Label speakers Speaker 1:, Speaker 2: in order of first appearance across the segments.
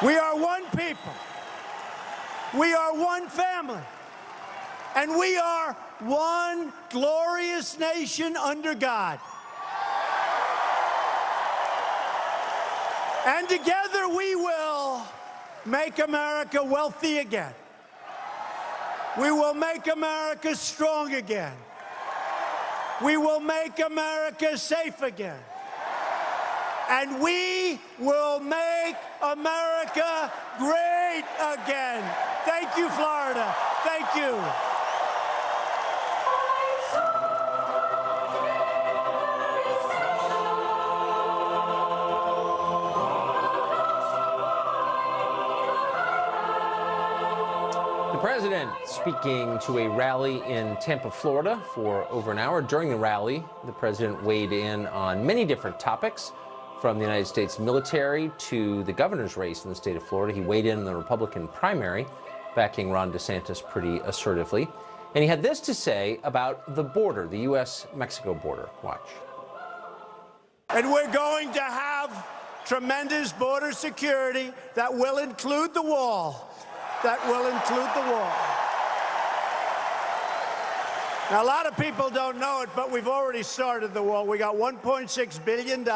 Speaker 1: We are one people. We are one family. And we are one glorious nation under God. And together we will make America wealthy again. We will make America strong again. We will make America safe again. And we will make America great again. Thank you, Florida. Thank you.
Speaker 2: The president speaking to a rally in Tampa, Florida for over an hour. During the rally, the president weighed in on many different topics, from the United States military to the governor's race in the state of Florida. He weighed in on the Republican primary, backing Ron DeSantis pretty assertively. And he had this to say about the border, the U.S.-Mexico border. Watch.
Speaker 1: And we're going to have tremendous border security that will include the wall. That will include the wall. Now, a lot of people don't know it, but we've already started the wall. We got $1.6 billion,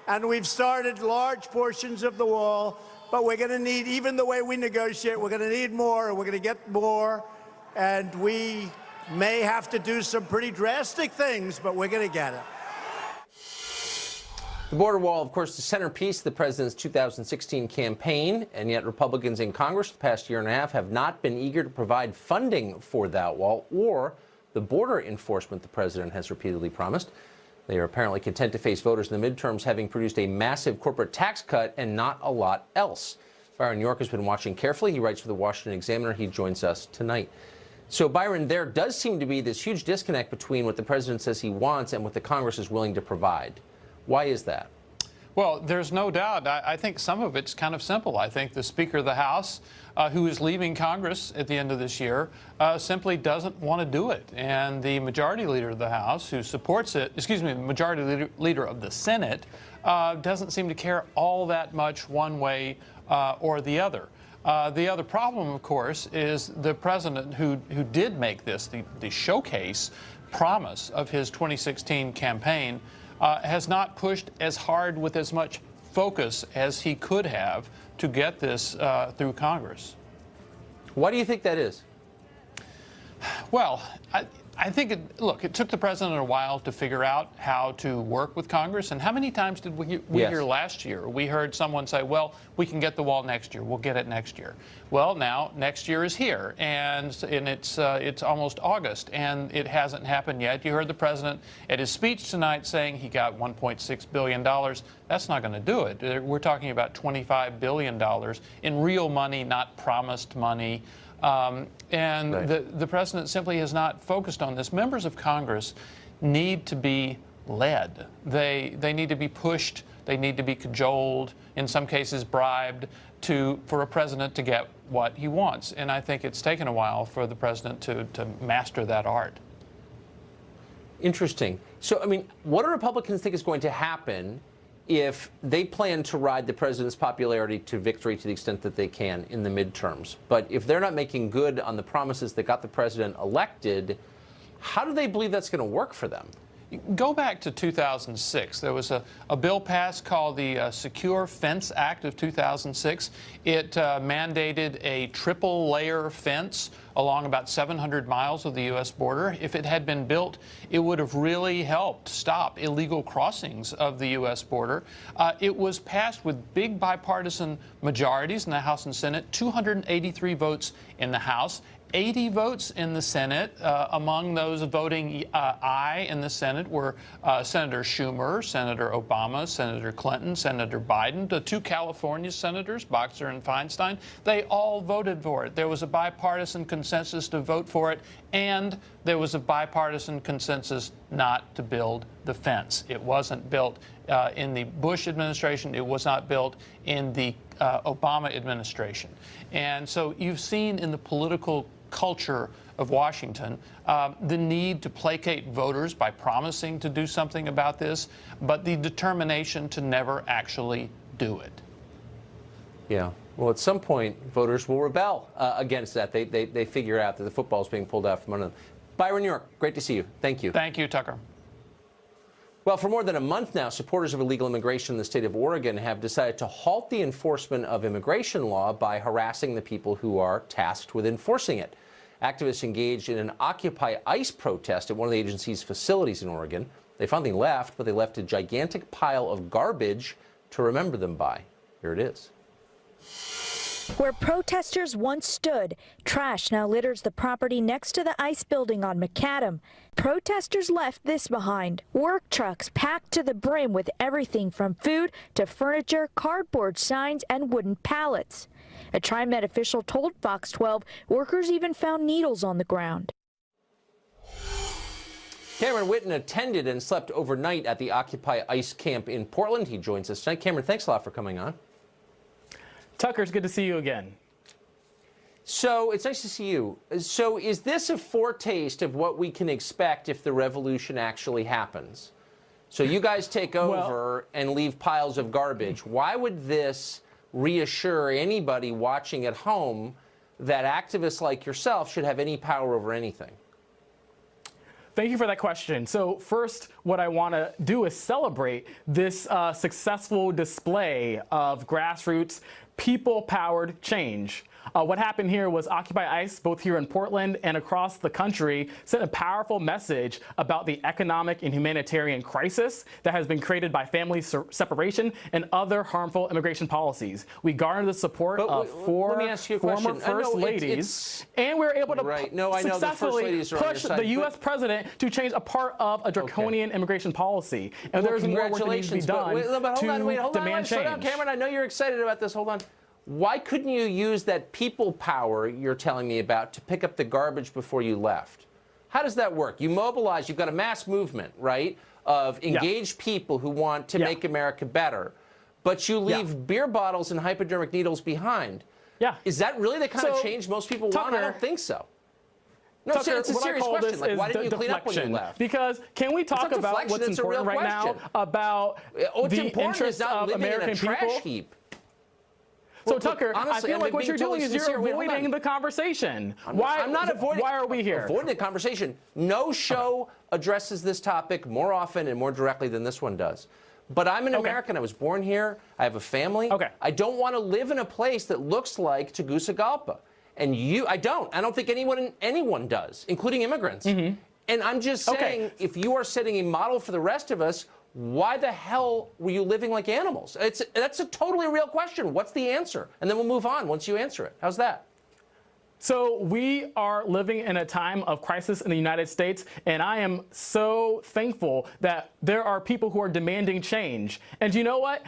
Speaker 1: and we've started large portions of the wall, but we're going to need, even the way we negotiate, we're going to need more, and we're going to get more, and we may have to do some pretty drastic things, but we're going to get it.
Speaker 2: The border wall, of course, the centerpiece of the president's 2016 campaign, and yet Republicans in Congress the past year and a half have not been eager to provide funding for that wall or the border enforcement the president has repeatedly promised. They are apparently content to face voters in the midterms having produced a massive corporate tax cut and not a lot else. Byron York has been watching carefully. He writes for the Washington Examiner. He joins us tonight. So, Byron, there does seem to be this huge disconnect between what the president says he wants and what the Congress is willing to provide. Why is that?
Speaker 3: Well, there's no doubt. I think some of it's kind of simple. I think the Speaker of the House, who is leaving Congress at the end of this year, simply doesn't want to do it. And the Majority Leader of the House, who supports it, the Majority Leader of the Senate, doesn't seem to care all that much one way or the other. The other problem, of course, is the president who did make this the showcase promise of his 2016 campaign has not pushed as hard with as much focus as he could have to get this through Congress.
Speaker 2: Why do you think that is?
Speaker 3: Well, I think, look, it took the president a while to figure out how to work with Congress. And how many times did we hear last year? We heard someone say, well, we can get the wall next year. We'll get it next year. Well, now next year is here, and it's almost August, and it hasn't happened yet. You heard the president at his speech tonight saying he got $1.6 billion. That's not going to do it. We're talking about $25 billion in real money, not promised money. And right. The president simply has not focused on this. Members of Congress need to be led. They need to be pushed. They need to be cajoled, in some cases bribed, for a president to get what he wants. And I think it's taken a while for the president to master that art.
Speaker 2: Interesting. So, I mean, what do Republicans think is going to happen if they plan to ride the president's popularity to victory to the extent that they can in the midterms? But if they're not making good on the promises that got the president elected, how do they believe that's going to work for them?
Speaker 3: Go back to 2006. There was a bill passed called the Secure Fence Act of 2006. It mandated a triple-layer fence along about 700 miles of the U.S. border. If it had been built, it would have really helped stop illegal crossings of the U.S. border. It was passed with big bipartisan majorities in the House and Senate, 283 votes in the House, 80 votes in the Senate. Among those voting aye in the Senate were Senator Schumer, Senator Obama, Senator Clinton, Senator Biden, the two California senators, Boxer and Feinstein. They all voted for it. There was a bipartisan consensus to vote for it, and there was a bipartisan consensus not to build the fence. It wasn't built in the Bush administration. It was not built in the Obama administration. And so you've seen in the political culture of Washington the need to placate voters by promising to do something about this, but the determination to never actually do it.
Speaker 2: Yeah. Well, at some point, voters will rebel against that. They figure out that the football is being pulled out from under them. Byron, New York, great to see you. Thank you.
Speaker 3: Thank you, Tucker.
Speaker 2: Well, for more than a month now, supporters of illegal immigration in the state of Oregon have decided to halt the enforcement of immigration law by harassing the people who are tasked with enforcing it. Activists engaged in an Occupy ICE protest at one of the agency's facilities in Oregon. They finally left, but they left a gigantic pile of garbage to remember them by. Here it is.
Speaker 4: Where protesters once stood, trash now litters the property next to the ICE building on McAdam. Protesters left this behind. Work trucks packed to the brim with everything from food to furniture, cardboard signs, and wooden pallets. A TriMet official told Fox 12 workers even found needles on the ground.
Speaker 2: Cameron Whitten attended and slept overnight at the Occupy ICE camp in Portland. He joins us tonight. Cameron, thanks a lot for coming on.
Speaker 5: Tucker, it's good to see you again.
Speaker 2: So it's nice to see you. So is this a foretaste of what we can expect if the revolution actually happens? So you guys take over and leave piles of garbage. Why would this reassure anybody watching at home that activists like yourself should have any power over anything?
Speaker 5: Thank you for that question. So first, what I want to do is celebrate this successful display of grassroots, people-powered change. What happened here was Occupy ICE, both here in Portland and across the country, sent a powerful message about the economic and humanitarian crisis that has been created by family separation and other harmful immigration policies. We garnered the support of four former First Ladies, and we were able to successfully push the U.S. president to change a part of a draconian immigration policy. And there's more work that needs to be done to demand change.
Speaker 2: Slow down, Cameron. I know you're excited about this. Hold on. Why couldn't you use that people power you're telling me about to pick up the garbage before you left? How does that work? You mobilize, you've got a mass movement, right, of engaged people who want to make America better, but you leave beer bottles and hypodermic needles behind. Is that really the kind of change most people want? I don't think so. No,
Speaker 5: Tucker,
Speaker 2: it's a serious question. Like, why didn't you clean up when you left?
Speaker 5: Because can we talk about what's important right now about the interests of American people? So, Tucker, honestly, I feel like what you're doing is you're avoiding the conversation.
Speaker 2: I'm not avoiding.
Speaker 5: Why are we here?
Speaker 2: Avoiding the conversation. No show addresses this topic more often and more directly than this one does. But I'm an American. I was born here. I have a family. I don't want to live in a place that looks like Tegucigalpa. And I don't think anyone does, including immigrants. And I'm just saying, if you are setting a model for the rest of us, why the hell were you living like animals? That's a totally real question. What's the answer? And then we'll move on once you answer it. How's that?
Speaker 5: So we are living in a time of crisis in the United States, and I am so thankful that there are people who are demanding change. And you know what?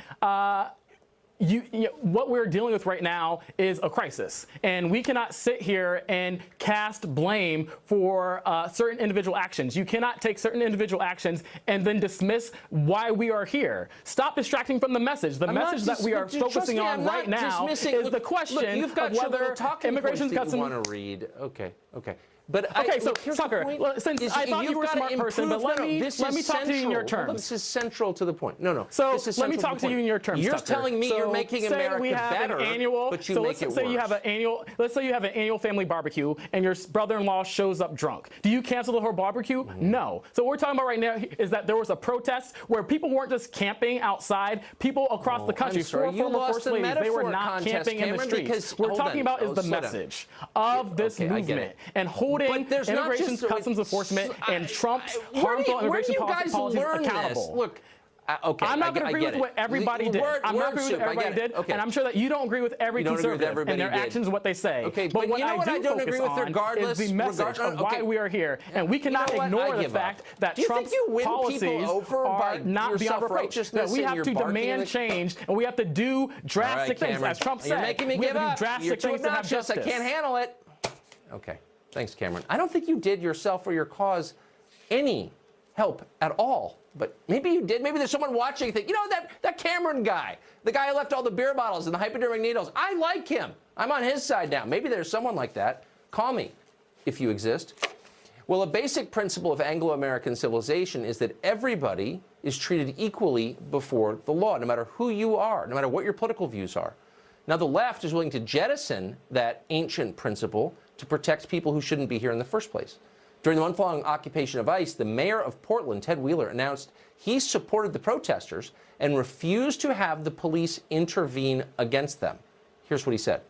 Speaker 5: What we're dealing with right now is a crisis, and we cannot sit here and cast blame for certain individual actions. You cannot take certain individual actions and then dismiss why we are here. Stop distracting from the message. The message that we are focusing on right now is the question of whether immigration's got some...
Speaker 2: want to read. Okay. But
Speaker 5: so Tucker, since I thought you were a smart person, but let me talk to you in your terms.
Speaker 2: This is central to the point.
Speaker 5: So let me talk to you in your terms.
Speaker 2: You're telling me you're making America better, but you make it worse.
Speaker 5: Let's say you have an annual family barbecue, and your brother-in-law shows up drunk. Do you cancel the whole barbecue? No. So what we're talking about right now is that there was a protest where people weren't just camping outside. People across the country, four former First Ladies, they were not camping in the streets. What we're talking about is the message of this movement and holding immigration customs enforcement and Trump's harmful immigration policies accountable.
Speaker 2: Look,
Speaker 5: I'm not going to agree with what everybody did. I'm not agreeing with what everybody did, and I'm sure that you don't agree with every conservative and their actions and what they say.
Speaker 2: But
Speaker 5: what
Speaker 2: you know what I don't agree with
Speaker 5: is the message of why we are here, and we cannot ignore the fact that Trump's policies are not beyond reproach. That we have to demand change, and we have to do drastic things, as Trump said.
Speaker 2: You're making me give up.
Speaker 5: Drastic things to have justice.
Speaker 2: I can't handle it. Okay. Thanks, Cameron. I don't think you did yourself or your cause any help at all. But maybe you did. Maybe there's someone watching think, you know, that Cameron guy, the guy who left all the beer bottles and the hypodermic needles, I like him. I'm on his side now. Maybe there's someone like that. Call me if you exist. Well, a basic principle of Anglo-American civilization is that everybody is treated equally before the law, no matter who you are, no matter what your political views are. Now, the left is willing to jettison that ancient principle to protect people who shouldn't be here in the first place. During the month-long occupation of ICE, the mayor of Portland, Ted Wheeler, announced he supported the protesters and refused to have the police intervene against them. Here's what he said.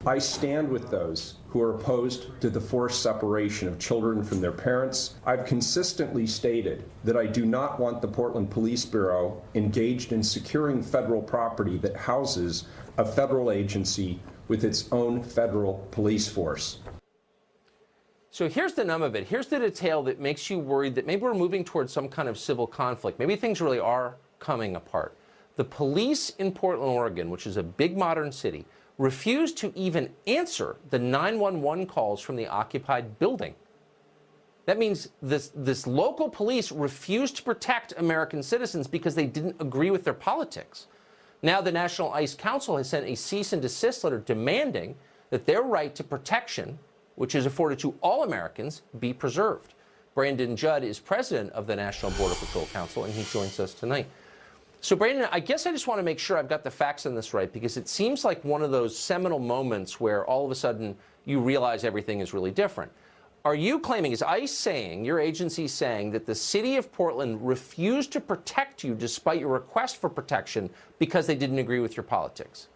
Speaker 6: I stand with those who are opposed to the forced separation of children from their parents. I've consistently stated that I do not want the Portland Police Bureau engaged in securing federal property that houses a federal agency with its own federal police force.
Speaker 2: So here's the nub of it. Here's the detail that makes you worried that maybe we're moving towards some kind of civil conflict. Maybe things really are coming apart. The police in Portland, Oregon, which is a big modern city, refused to even answer the 911 calls from the occupied building. That means this local police refused to protect American citizens because they didn't agree with their politics. Now the National ICE Council has sent a cease and desist letter demanding that their right to protection, which is afforded to all Americans, be preserved. Brandon Judd is president of the National Border Patrol Council, and he joins us tonight. So, Brandon, I guess I just want to make sure I've got the facts on this right, because it seems like one of those seminal moments where all of a sudden you realize everything is really different. Are you claiming, is ICE saying, your agency saying, that the city of Portland refused to protect you despite your request for protection because they didn't agree with your politics?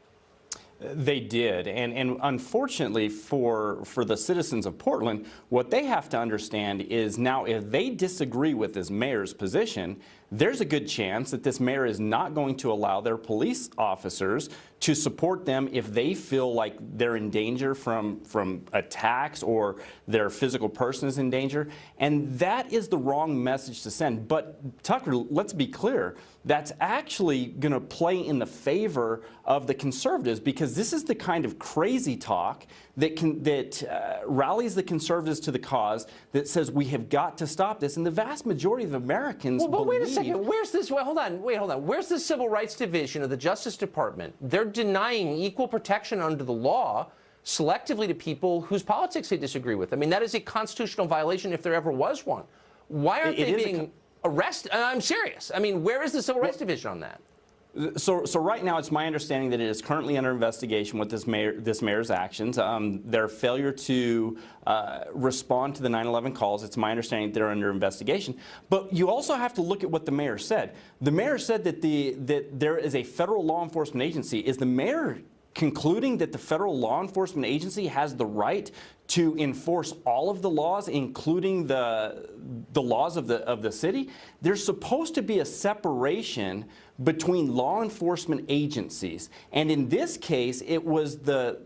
Speaker 7: They did, and unfortunately for the citizens of Portland, what they have to understand is now if they disagree with this mayor's position, there's a good chance that this mayor is not going to allow their police officers to support them if they feel like they're in danger from attacks or their physical person is in danger. And that is the wrong message to send. But Tucker, let's be clear, that's actually going to play in the favor of the conservatives, because this is the kind of crazy talk that rallies the conservatives to the cause, that says we have got to stop this. And the vast majority of Americans
Speaker 2: but
Speaker 7: believe...
Speaker 2: wait a second. Where's this? Wait, hold on. Where's the Civil Rights Division of the Justice Department? They're denying equal protection under the law selectively to people whose politics they disagree with. I mean, that is a constitutional violation if there ever was one. Why aren't they being arrested? I'm serious. I mean, where is the Civil Rights Division on that?
Speaker 7: So right now, it's my understanding that it is currently under investigation with this mayor's actions. Their failure to respond to the 911 calls, it's my understanding that they're under investigation. But you also have to look at what the mayor said. The mayor said that there is a federal law enforcement agency. Is the mayor concluding that the federal law enforcement agency has the right to enforce all of the laws, including the laws of the city? There's supposed to be a separation between law enforcement agencies. And in this case, it was the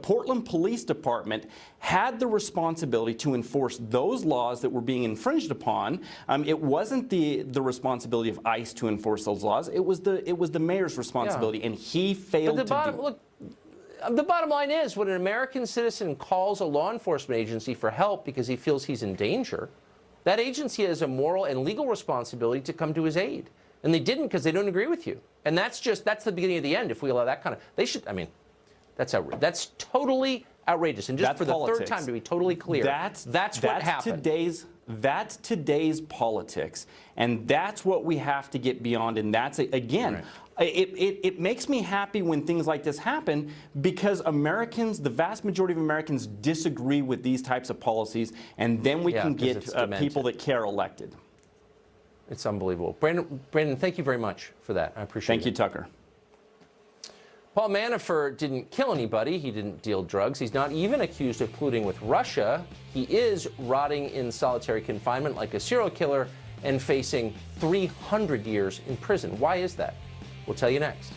Speaker 7: Portland Police Department had the responsibility to enforce those laws that were being infringed upon. It wasn't the responsibility of ICE to enforce those laws. It was the mayor's responsibility, and he failed to do it.
Speaker 2: The bottom line is, when an American citizen calls a law enforcement agency for help because he feels he's in danger, that agency has a moral and legal responsibility to come to his aid. And they didn't because they don't agree with you. And that's the beginning of the end if we allow that kind of... They should... I mean, that's outrageous. That's totally outrageous. And just for the third time, to be totally clear, that's what happened.
Speaker 7: That's today's politics. And that's what we have to get beyond. And that's, again... Right. It makes me happy when things like this happen, because Americans, the vast majority of Americans, disagree with these types of policies, and then we can get people that care elected.
Speaker 2: It's unbelievable. Brandon, thank you very much for that. I appreciate it.
Speaker 7: Thank you, Tucker.
Speaker 2: Paul Manafort didn't kill anybody. He didn't deal drugs. He's not even accused of colluding with Russia. He is rotting in solitary confinement like a serial killer and facing 300 years in prison. Why is that? We'll tell you next.